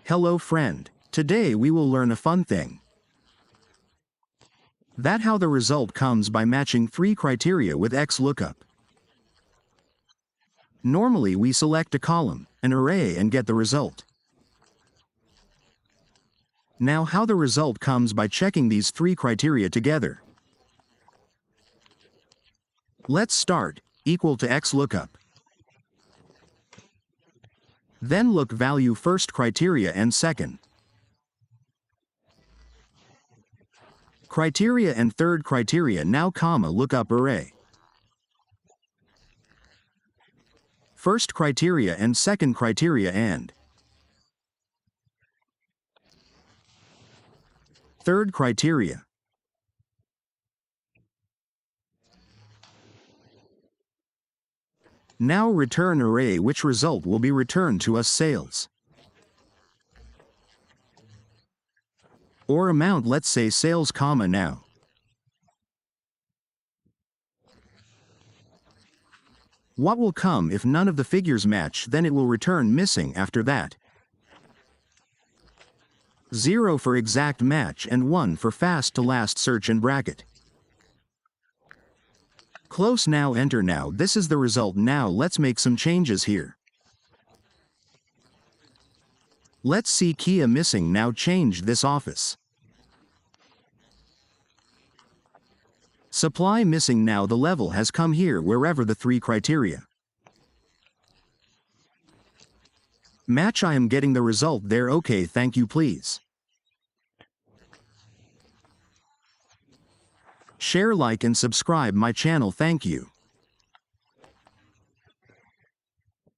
Hello friend. Today we will learn a fun thing. That how the result comes by matching three criteria with Xlookup. Normally we select a column, an array and get the result. Now how the result comes by checking these three criteria together. Let's start, equal to Xlookup. Then look value first criteria and second. Criteria and third criteria now comma lookup array. First criteria and second criteria and third criteria. Now return array which result will be returned to us sales. Or amount, let's say sales comma now. What will come if none of the figures match? Then it will return missing after that. 0 for exact match and 1 for fast to last search and bracket. Close now enter now. This is the result. Now let's make some changes here. Let's see Kia missing now changed this office. Supply missing now the level has come here wherever the three criteria. Match I am getting the result there. Okay, thank you please. Share, like and subscribe my channel. Thank you.